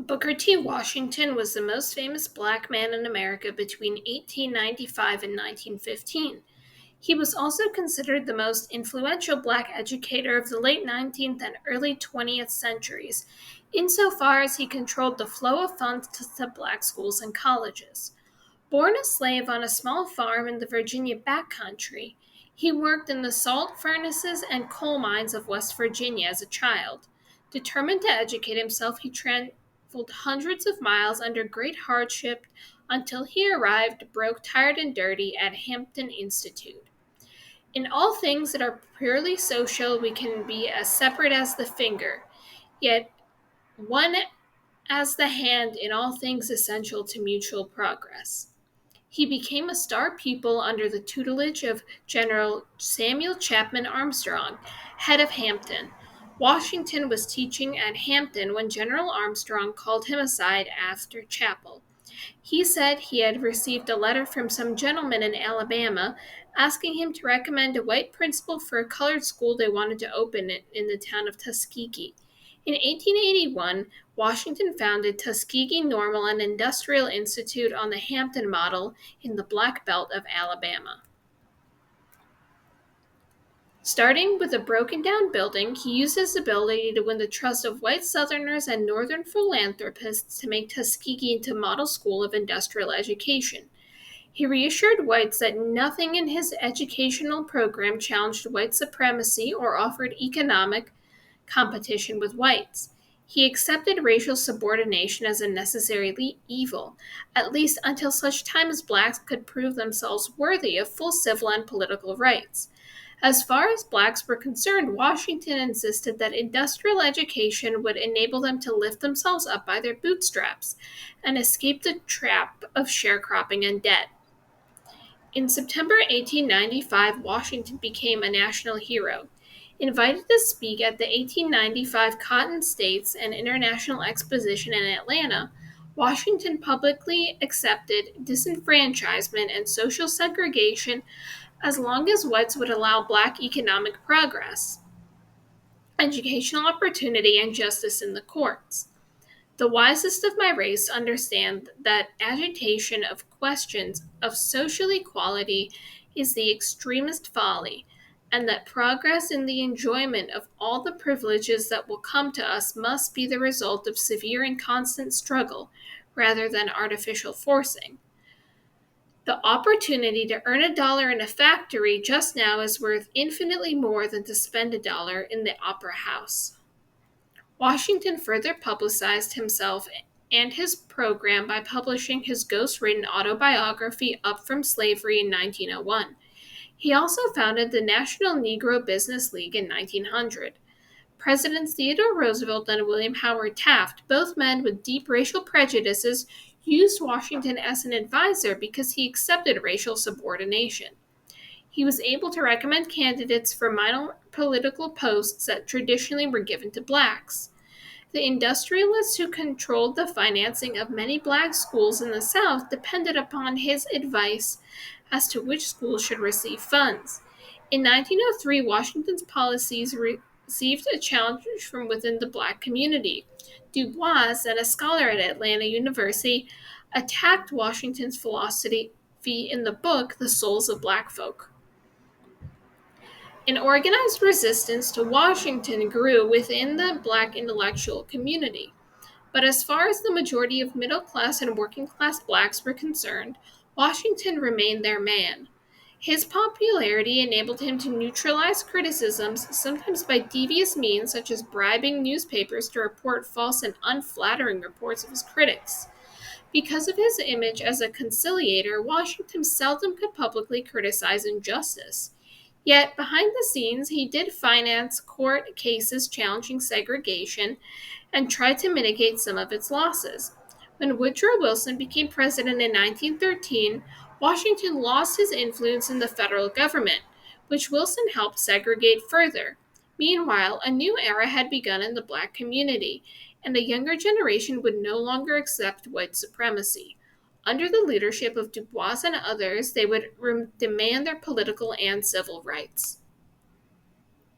Booker T. Washington was the most famous black man in America between 1895 and 1915. He was also considered the most influential black educator of the late 19th and early 20th centuries, insofar as he controlled the flow of funds to black schools and colleges. Born a slave on a small farm in the Virginia backcountry, he worked in the salt furnaces and coal mines of West Virginia as a child. Determined to educate himself, he traveled hundreds of miles under great hardship until he arrived, broke, tired, and dirty, at Hampton Institute. In all things that are purely social, we can be as separate as the finger, yet one as the hand in all things essential to mutual progress. He became a star pupil under the tutelage of General Samuel Chapman Armstrong, head of Hampton. Washington was teaching at Hampton when General Armstrong called him aside after chapel. He said he had received a letter from some gentleman in Alabama asking him to recommend a white principal for a colored school they wanted to open in the town of Tuskegee. In 1881, Washington founded Tuskegee Normal and Industrial Institute on the Hampton model in the Black Belt of Alabama. Starting with a broken down building, he used his ability to win the trust of white Southerners and Northern philanthropists to make Tuskegee into a model school of industrial education. He reassured whites that nothing in his educational program challenged white supremacy or offered economic competition with whites. He accepted racial subordination as a necessary evil, at least until such time as blacks could prove themselves worthy of full civil and political rights. As far as blacks were concerned, Washington insisted that industrial education would enable them to lift themselves up by their bootstraps and escape the trap of sharecropping and debt. In September 1895, Washington became a national hero. Invited to speak at the 1895 Cotton States and International Exposition in Atlanta, Washington publicly accepted disenfranchisement and social segregation as long as whites would allow black economic progress, educational opportunity, and justice in the courts. The wisest of my race understand that agitation of questions of social equality is the extremest folly, and that progress in the enjoyment of all the privileges that will come to us must be the result of severe and constant struggle, rather than artificial forcing. The opportunity to earn a dollar in a factory just now is worth infinitely more than to spend a dollar in the opera house. Washington further publicized himself and his program by publishing his ghost-written autobiography Up From Slavery in 1901. He also founded the National Negro Business League in 1900. Presidents Theodore Roosevelt and William Howard Taft, both men with deep racial prejudices, used Washington as an advisor because he accepted racial subordination. He was able to recommend candidates for minor political posts that traditionally were given to blacks. The industrialists who controlled the financing of many black schools in the South depended upon his advice as to which schools should receive funds. In 1903, Washington's policies received a challenge from within the black community. Du Bois, and a scholar at Atlanta University, attacked Washington's philosophy in the book The Souls of Black Folk. An organized resistance to Washington grew within the black intellectual community. But as far as the majority of middle class and working class blacks were concerned, Washington remained their man. His popularity enabled him to neutralize criticisms, sometimes by devious means such as bribing newspapers to report false and unflattering reports of his critics. Because of his image as a conciliator, Washington seldom could publicly criticize injustice. Yet, behind the scenes, he did finance court cases challenging segregation and tried to mitigate some of its losses. When Woodrow Wilson became president in 1913, Washington lost his influence in the federal government, which Wilson helped segregate further. Meanwhile, a new era had begun in the black community, and a younger generation would no longer accept white supremacy. Under the leadership of Du Bois and others, they would demand their political and civil rights.